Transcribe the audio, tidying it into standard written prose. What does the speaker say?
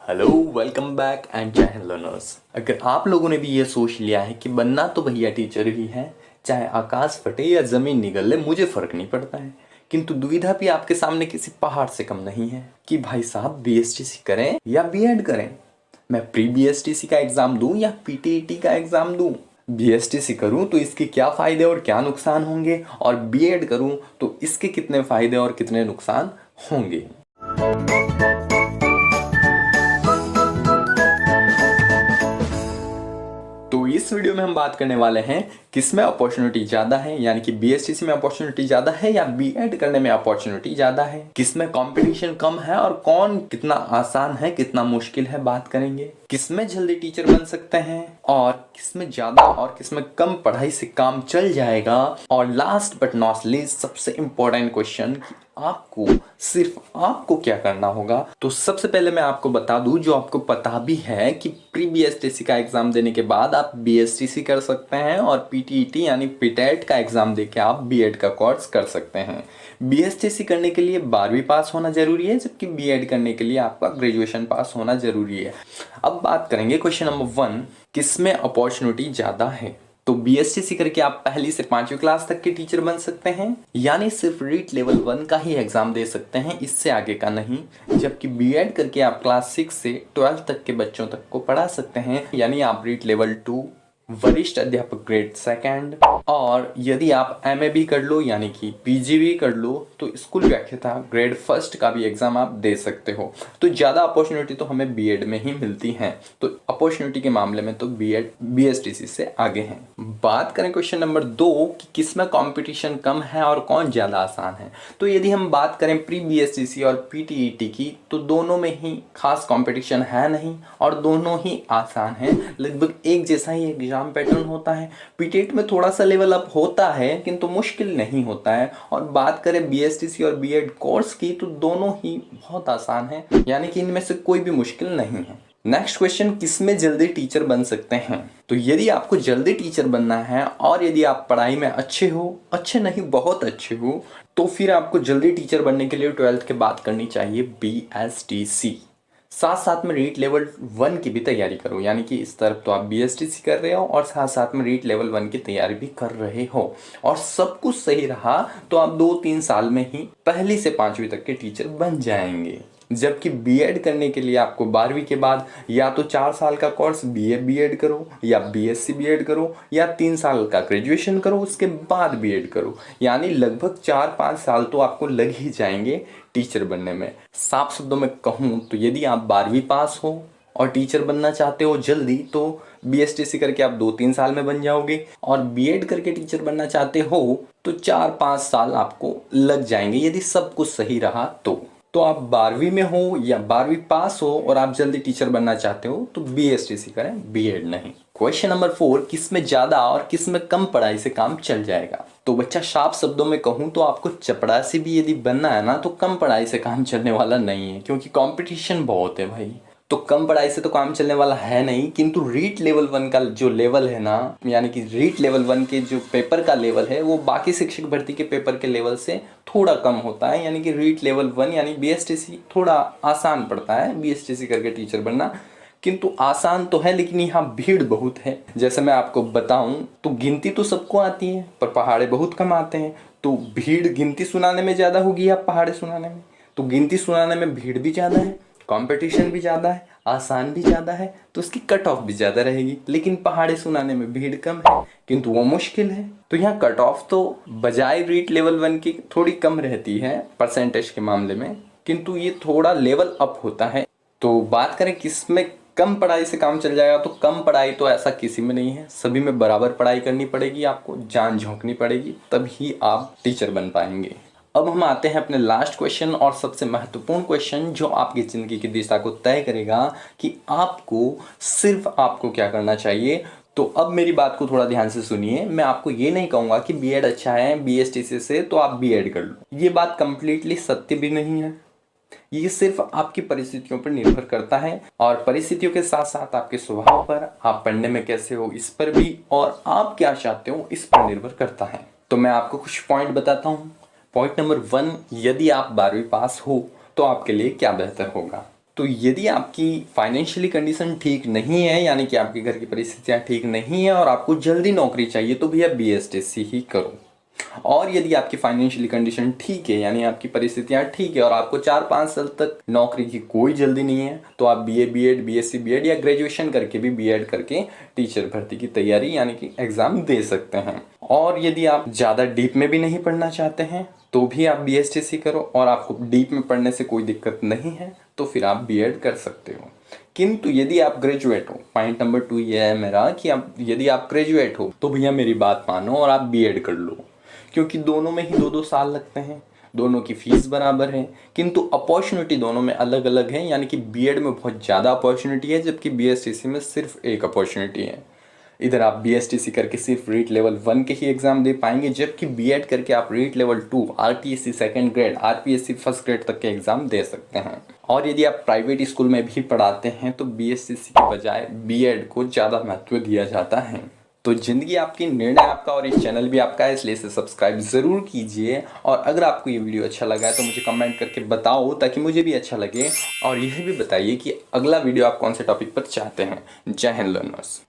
Hello, welcome back and जय Hind learners. अगर आप लोगों ने भी ये सोच लिया है कि बनना तो भैया टीचर ही है, चाहे आकाश फटे या ज़मीन निगल ले मुझे फ़र्क नहीं पड़ता है, किंतु दुविधा भी आपके सामने किसी पहाड़ से कम नहीं है कि भाई साहब बीएसटीसी करें या बीएड करें। मैं प्री बीएसटीसी का एग्ज़ाम दूं या पीटीईटी का एग्ज़ाम दूं। बीएसटीसी करूं तो इसके क्या फ़ायदे और क्या नुकसान होंगे, और बीएड करूं तो इसके कितने फ़ायदे और कितने नुकसान होंगे। तो इस वीडियो में हम बात करने वाले हैं किसमें अपॉर्चुनिटी ज़्यादा है, यानी कि बीएसटीसी में अपॉर्चुनिटी ज़्यादा है या बीएड करने में अपॉर्चुनिटी ज़्यादा है, किसमें कंपटीशन कम है और कौन कितना आसान है कितना मुश्किल है बात करेंगे, किसमें जल्दी टीचर बन सकते हैं और किसमें ज़्यादा और किसमें कम पढ़ाई से काम चल जाएगा, और लास्ट बट नॉट लीस्ट सबसे इम्पोर्टेंट क्वेश्चन आपको सिर्फ आपको क्या करना होगा। तो सबसे पहले मैं आपको बता दूं, जो आपको पता भी है, कि प्री बीएसटीसी का एग्जाम देने के बाद आप बीएसटीसी कर सकते हैं और पीटीईटी यानी पीटेट का एग्जाम देके आप बीएड का कोर्स कर सकते हैं। बीएसटीसी करने के लिए 12वीं पास होना जरूरी है, जबकि बीएड करने के लिए आपका ग्रेजुएशन पास होना जरूरी है। अब बात करेंगे क्वेश्चन नंबर 1, किसमें अपॉर्चुनिटी ज़्यादा है। तो बीएसटीसी करके आप पहली से 5वीं क्लास तक के टीचर बन सकते हैं, यानी सिर्फ रीट लेवल 1 का ही एग्जाम दे सकते हैं, इससे आगे का नहीं। जबकि बीएड करके आप क्लास 6 से 12 तक के बच्चों तक को पढ़ा सकते हैं, यानी आप रीट लेवल 2, वरिष्ठ अध्यापक ग्रेड 2, और यदि आप एमए भी कर लो यानी कि पीजी भी कर लो तो स्कूल व्याख्याता ग्रेड 1 का भी एग्जाम आप दे सकते हो। तो ज़्यादा अपॉर्चुनिटी तो हमें बीएड में ही मिलती है, तो अपॉर्चुनिटी के मामले में तो बीएड बीएसटीसी से आगे हैं। बात करें क्वेश्चन नंबर 2 कि किसमें कंपटीशन कम है और कौन ज़्यादा आसान है। तो यदि हम बात करें प्री बीएसटीसी और पीटीईटी की, तो दोनों में ही खास कंपटीशन है नहीं और दोनों ही आसान है, लगभग एक जैसा ही एग्जाम पैटर्न होता है। पीटेट में थोड़ा सा लेवल अप होता है किंतु मुश्किल नहीं होता है। और बात करें बीएसटीसी और बीएड कोर्स की, तो दोनों ही बहुत आसान है, यानी कि इनमें से कोई भी मुश्किल नहीं है। नेक्स्ट क्वेश्चन, किसमें जल्दी टीचर बन सकते हैं। तो यदि आपको जल्दी टीचर बनना है और यदि आप पढ़ाई में अच्छे हो, अच्छे नहीं बहुत अच्छे हो, तो फिर आपको जल्दी टीचर बनने के लिए 12th के बाद करनी चाहिए बीएसटीसी। साथ साथ में रीट लेवल 1 की भी तैयारी करो, यानी कि इस तरफ तो आप बीएसटीसी कर रहे हो और साथ साथ में रीट लेवल 1 की तैयारी भी कर रहे हो, और सब कुछ सही रहा तो आप 2-3 साल में ही पहली से 5वीं तक के टीचर बन जाएंगे। जबकि बीएड करने के लिए आपको 12वीं के बाद या तो 4 साल का कोर्स बीए बीएड करो, या बीएससी बीएड करो, या 3 साल का ग्रेजुएशन करो, उसके बाद बीएड करो, यानी लगभग 4-5 साल तो आपको लग ही जाएंगे टीचर बनने में। साफ शब्दों में कहूँ तो यदि आप 12वीं पास हो और टीचर बनना चाहते हो जल्दी, तो बीएसटीसी करके आप 2-3 साल में बन जाओगे, और बीएड करके टीचर बनना चाहते हो तो 4-5 साल आपको लग जाएंगे यदि सब कुछ सही रहा तो आप 12वीं में हो या 12वीं पास हो और आप जल्दी टीचर बनना चाहते हो तो बीएसटीसी करें, बीएड नहीं। क्वेश्चन नंबर 4, किसमें ज़्यादा और किसमें कम पढ़ाई से काम चल जाएगा। तो बच्चा साफ शब्दों में कहूँ तो आपको चपरासी भी यदि बनना है ना, तो कम पढ़ाई से काम चलने वाला नहीं है, क्योंकि कंपटीशन बहुत है भाई। तो कम पढ़ाई से तो काम चलने वाला है नहीं, किंतु रीट लेवल 1 का जो लेवल है ना, यानी कि रीट लेवल 1 के जो पेपर का लेवल है वो बाकी शिक्षक भर्ती के पेपर के लेवल से थोड़ा कम होता है, यानी कि रीट लेवल 1 यानी बीएसटीसी थोड़ा आसान पड़ता है बीएसटीसी करके टीचर बनना। किंतु आसान तो है लेकिन यहाँ भीड़ बहुत है। जैसे मैं आपको बताऊं तो गिनती तो सबको आती है पर पहाड़े बहुत कम आते हैं, तो भीड़ गिनती सुनाने में ज़्यादा होगी या पहाड़े सुनाने में। तो गिनती सुनाने में भीड़ भी ज़्यादा है, कंपटीशन भी ज़्यादा है, आसान भी ज़्यादा है, तो उसकी कट ऑफ भी ज़्यादा रहेगी। लेकिन पहाड़े सुनाने में भीड़ कम है किंतु वो मुश्किल है, तो यहाँ कट ऑफ तो बजाय रीट लेवल 1 की थोड़ी कम रहती है परसेंटेज के मामले में, किंतु ये थोड़ा लेवल अप होता है। तो बात करें किसमें कम पढ़ाई से काम चल जाएगा, तो कम पढ़ाई तो ऐसा किसी में नहीं है, सभी में बराबर पढ़ाई करनी पड़ेगी, आपको जान झोंकनी पड़ेगी, तभी आप टीचर बन पाएंगे। अब हम आते हैं अपने लास्ट क्वेश्चन और सबसे महत्वपूर्ण क्वेश्चन, जो आपकी ज़िंदगी की दिशा को तय करेगा कि सिर्फ आपको क्या करना चाहिए। तो अब मेरी बात को थोड़ा ध्यान से सुनिए, मैं आपको ये नहीं कहूँगा कि बीएड अच्छा है बीएसटीसी से तो आप बीएड कर लो, ये बात कंप्लीटली सत्य भी नहीं है। ये सिर्फ आपकी परिस्थितियों पर निर्भर करता है, और परिस्थितियों के साथ साथ आपके स्वभाव पर, आप पढ़ने में कैसे हो इस पर भी, और आप क्या चाहते हो इस पर निर्भर करता है। तो मैं आपको कुछ पॉइंट बताता हूँ। पॉइंट नंबर 1, यदि आप 12वीं पास हो तो आपके लिए क्या बेहतर होगा। तो यदि आपकी फाइनेंशियली कंडीशन ठीक नहीं है, यानी कि आपके घर की परिस्थितियां ठीक नहीं है और आपको जल्दी नौकरी चाहिए, तो भैया बीएसटीसी ही करो। और यदि आपकी फाइनेंशियली कंडीशन ठीक है, यानी आपकी परिस्थितियां ठीक है और आपको 4-5 साल तक नौकरी की कोई जल्दी नहीं है, तो आप बीए बीएड बीएससी बीएड या ग्रेजुएशन करके भी बीएड करके टीचर भर्ती की तैयारी यानी कि एग्जाम दे सकते हैं। और यदि आप ज़्यादा डीप में भी नहीं पढ़ना चाहते हैं तो भी आप बीएसटीसी करो, और आपको डीप में पढ़ने से कोई दिक्कत नहीं है तो फिर आप बीएड कर सकते हो। किंतु यदि आप ग्रेजुएट हो, पॉइंट नंबर 2 ये है मेरा कि यदि आप ग्रेजुएट हो तो भैया मेरी बात मानो और आप बीएड कर लो, क्योंकि दोनों में ही 2-2 साल लगते हैं, दोनों की फीस बराबर है, किंतु अपॉर्चुनिटी दोनों में अलग अलग है। यानी कि बीएड में बहुत ज़्यादा अपॉर्चुनिटी है, जबकि बीएसटीसी में सिर्फ एक अपॉर्चुनिटी है। इधर आप बीएसटीसी करके सिर्फ रीट लेवल 1 के ही एग्जाम दे पाएंगे, जबकि बीएड करके आप REET level 2, RTSC second grade, RPSC first grade तक के एग्जाम दे सकते हैं। और यदि आप प्राइवेट स्कूल में भी पढ़ाते हैं तो बीएसटीसी के बजाय बीएड को ज़्यादा महत्व दिया जाता है। तो ज़िंदगी आपकी, निर्णय आपका और इस चैनल भी आपका है, इसलिए इसे सब्सक्राइब ज़रूर कीजिए। और अगर आपको ये वीडियो अच्छा लगा है तो मुझे कमेंट करके बताओ, ताकि मुझे भी अच्छा लगे। और यह भी बताइए कि अगला वीडियो आप कौन से टॉपिक पर चाहते हैं। जय हिंद लर्नर्स।